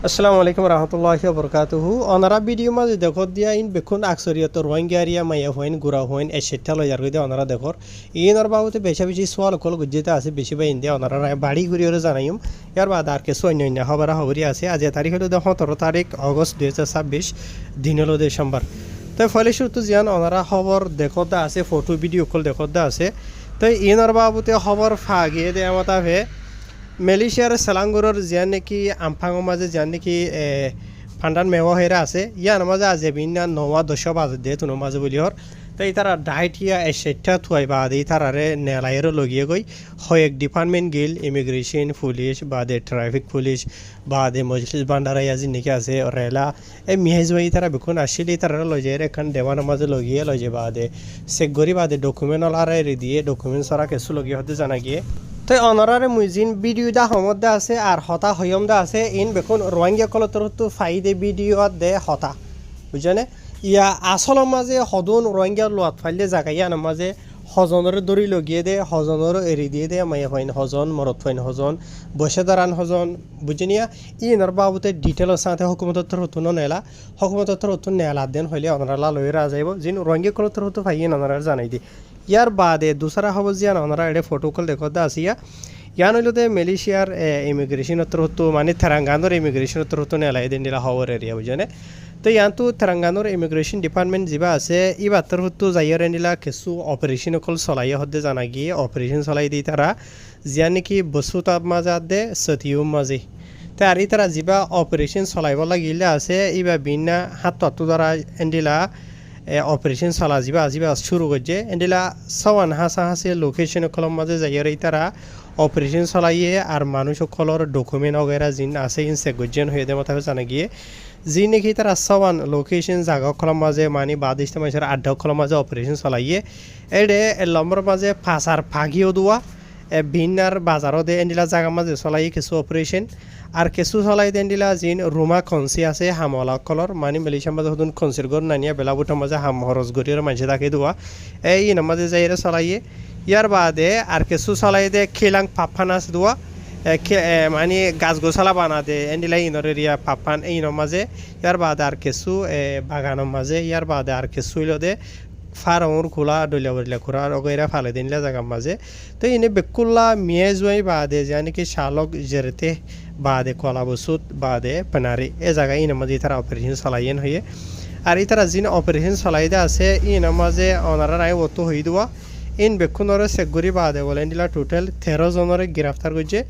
আসসালামু আলাইকুম রহমতুল্লাহি বরকাতুহু অনারা ভিডিও মাঝে দেখো দিয়া ইন বেকুন আকসরিয়ত রোহিঙ্গারিয়া মাইয়া হইন গুড়া হইন এ সেটা লই আর গইদে অনারা দেখর ইনর বাবুতে বেশি বেশি সোয়াল কল গুজিতে আছে বেশি বাই ইন্দিয়া অনারা বাড়ি ঘুরিয়ে জানাইম ইয়ার বাদ আর কিছু অন্য অন্য খবরা খবরই আছে আজ তারিখ হলো 17 তারিখ আগস্ট 2026 দিন হলো ডিসেম্বর তো ফলে শুরু জিয়ান অনারা খবর দেখো দা আছে ফটো ভিডিও কল দেখো দা আছে তো ইনর বাবুতে খবর ফাগিয়ে দেয়া মতাভে মালয়েশিয়ার সেলাঙ্গুরর জিয়ান নাকি আমফাঙৰ মাঝে জিয়ান নাকি ফান্ডান মেওয়া হেরা আছে ইয়ার মাঝে আজ বিনা 9-10 বাজে দিয়ে তুনো মাঝে বলি হর তো এই তারা ডাইটিয়া এসেটা থুয়াই বাদে এই তারারে নেলাইয়ের লগিয়ে গই হয়েক ডিপার্টমেন্ট গিল ইমিগ্রেশন পুলিশ বাদে ট্রাফিক পুলিশ বাদে মজলিস বান্ডারাই আজি নাকি আছে রেলা এই মিহেজবাই তারা বেকুন আসলে তারা লজে এখান দেওয়ানোর মাঝে লগিয়ে লজে বাদে চেকগরি বাদে ডকুমেন্ট অলারে দিয়ে ডকুমেন্ট সরা কিছু লগিয়ে হতে জানা গিয়ে তো অনারারে মুজিন ভিডিও দা সমদা আছে আর হতা হয়ম দা আছে ইন বেকুন রোহিঙ্গা কলতরতো ফাইদে ভিডিও দে হতা বুঝানে ইয়া আসলের মাঝে হদন রোহিঙ্গা লোয়াত ফাইলে জাগাইয়ার মাঝে হজনের দড়ি লগিয়ে দে হজনের এরি দিয়ে দে মাইয়া ফাইন হজন মরত ফাইন হজন বসে দাঁড়ান হজন বুঝিনিয়া ইনর বাবুতে ডিটেলর সাথে হুকুমতর হতুন নেলা হুকুমতর হতুন নেলা দেন হইলে অনারা লইরা যাইব যিন রোহিঙ্গা কলতর হতো ফাইন অনারা জানাই দি ইয়ার বাদে দুসরা খবর জিয়ান ওনারা এটা ফটো কল দেখো আসিয়া ইয়ান হইলতে মালয়েশিয়ার ইমিগ্রেশনত হতো মানে তেলেঙ্গানার ইমিগ্রেশনত হতো নেলাই দিন দিলা খবর এরিয়া বুঝানে তো ইয়ানতো তেলেঙ্গানার ইমিগ্রেশন ডিপার্টমেন্ট যা আছে ই বাত্তর হতো যাইয়ার এনিলা কিছু অপারেশন কল চলাইয়া হতে জানা গিয়ে অপারেশন চলাই দি তারা জিয়ান নাকি বসুতাব মাজাত দে সতিউম মাঝে তো আর তারা যা অপারেশন চলাইব লাগিলে আছে ইবা বিনা হাত দ্বারা এন্ডিলা অপারেশন চলা যা শুরু করছে এন্ডিলা সওয়ান হাসা হাসে লোকেশন কলম মাঝে যাইয়ার তারা অপারেশন চলাইয়ে আর মানুষ সকলের ডকুমেন্ট वगैरह জিন আছে ইন সেগুজেন হয়ে দে মতো জানা গিয়ে যি নাকি তারা সওয়ান লোকেশন জায়গা কলম মাঝে মানে বাদিস্তে মানুষের আড্ডা কলম মাঝে অপারেশন চলাইয়ে এডে লম্বর মাঝে ফাঁসার ফাঁকিও দেওয়া ভিন্নার বাজারও দে এন্ডিলা জায়গা মাঝে চলাই কিছু অপারেশন আর কিছু চলাই দেন্ডিলা জিন রুমা খনসি আছে হামলা কলর মানে মালয়েশিয়ার মাঝে হতুন খনসির গড় নানিয়া বেলাবুটার মাঝে হাম হরস গড়িয়ার মাঝে তাকে দেওয়া এই মাঝে যাইরে চলাইয়ে ইয়ার বাদে আর কিছু চলাই দে খিলাং পাপানাস দেওয়া মানে গাছ গোছালা বানা দে এন্ডিলা ইনর এরিয়া পাপান এই মাঝে ইয়ার বাদে আর কিছু বাগানের মাঝে ইয়ার বাদে আর কিছু হইল দে ফারঙর খোলা ডলিয়া বলিয়া খোরা ওগেরা ফালে দিনলা জায়গার মাঝে তো ইনে বেকুল্লা মিয়ে জুয়াই বাদে জানি কি শালক জেরতে বাদে কলা বসুত বাদে পেনারি এ জায়গায় ইনের মাঝে তারা অপারেশন চালাইয়েন হয়ে আর তারা যিনি অপারেশন চালাইতে আছে ইনের মাঝে অনারা নাই অতো হয়ে দেওয়া ইন বেকুনরে চেকগুড়ি বাদে বলেন দিলা টোটাল 13 জনরে গ্রেফতার করছে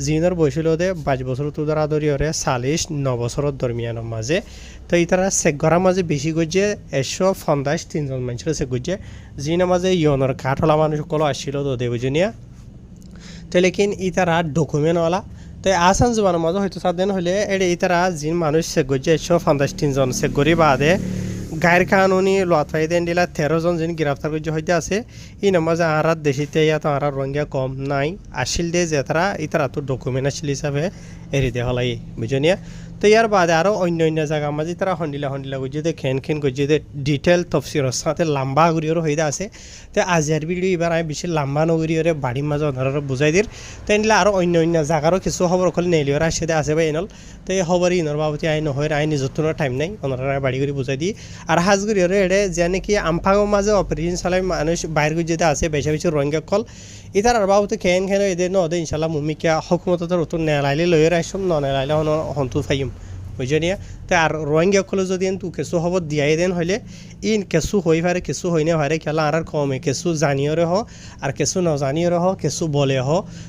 জিনের বয়সিল দে 22 বছর তুদার আদরি হরে 49 বছরের দরমিয়ানের মাঝে তো তারা চেকগড়ার মাঝে বেশি করছে 150 জন মানুষের চেক করছে জিনের মাঝে ইয়নের কাঠলা মানুষ সকল আসছিল তো দেবজনিয়া তো লেকিন তারা ডকুমেন্টওয়ালা তো আসান জবানের মাঝে হয়তো সাদেন হলে এডে তারা জিন মানুষ চেক করছে 150 জন চেকগুড়ি বাদে গায়ের কানুনি লতাই দেন দিলা 13 জন যিনি গ্রেফতার করছে হইতে আছে এই নামাজে আরাত দেশিতে ইয়া তো আরার রঙিয়া কম নাই আসিল দে যে তারা ইতারা তো ডকুমেন্ট আসিল হিসাবে এরি দে হলাই বুঝনিয়া তো ইয়ার বাদে আরও অন্য অন্য জায়গার মাঝে তারা হন্ডিলা করছে দে খেন করছে দে ডিটেল তফসিরের সাথে লম্বা করিও হইতে আছে তো আজিয়ার ভিডিও এবার আমি বেশি লম্বা নগরীয়রে বাড়ির মাঝে ওনারা বুঝাই দির তো এনলে আরও অন্য অন্য জায়গারও কিছু খবর ওখানে নেলিওরা আসে আছে বা এনল তো এই খবর ইনর বাবতি আইন হয় আইন যত্নের টাইম নাই ওনারা বাড়ি করে বুঝাই দিই আর হাজগুড়িওরে এডে যে নাকি আমফাঙের মাঝে অপারেশন চালাই মানুষ বাইর যেতে আছে বেশি বেশি রোহিঙ্গা কল ইতার আর বাবুতে খেন এদের নদে ইনশাল্লাহ মুমিকা হকুমতর উত্তর নেলাইলে লইয়ের আসম ন নেলাইলে হন্তু ফাইম বুঝনিয়া তো আর রোহিঙ্গা কলে যদি তু কিছু খবর দিয়াই দেন হইলে ইন কিছু হয়ে পারে কিছু হই না পারে খেলা আর কমে কিছু জানিয়রে হ আর কিছু নজানিয়রে হ কিছু বলে হ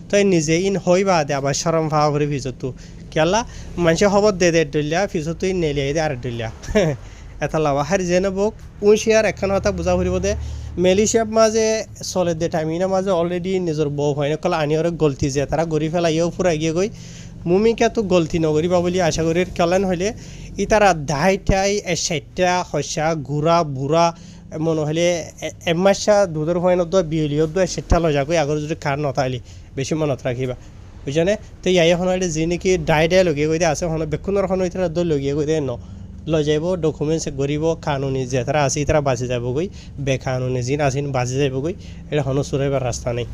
তো নিজে ইন হই বা দে আবার সরম ভাব করে ভিজতো খেলা মানুষে খবর দে ডলিয়া ভিজতো ইন নেলিয়াই দে আর ডলিয়া এটা লাভা হার যেনে বোক উনশিয়ার এখন কথা বুঝা ফুরিব দে মালয়েশিয়ার মাঝে চলে দে টাইমিনার মাঝে অলরেডি নিজের বউ হয় না কলা আনিয়রে গলতি যে তারা গড়ি ফেলা ইয়েও ফুরা গিয়ে গই মুমিকা তো গলতি নগরিবা বলি আশা করি কেলেন হইলে তারা দাইটাই 60টা হসা ঘুরা বুড়া মনে হলে এমাসা দুধের হয় না বিহলিও সেটা লজা গই আগর যদি খার নথাইলি বেশি মনত রাখিবা বুঝানে তো ইয়াই এখন যি নাকি ডাই লগে গই আছে বেকুনের এখন তারা দল লগে গই ন লৈ যাব ডকুমেন্টস গরিব কানুনি যে তারা আছে তারা বাঁচি যাবগৈ বেকানুনি যিন আসিন বাঁচি যাবগৈ এটা হনো চুরাইবার রাস্তা নেই।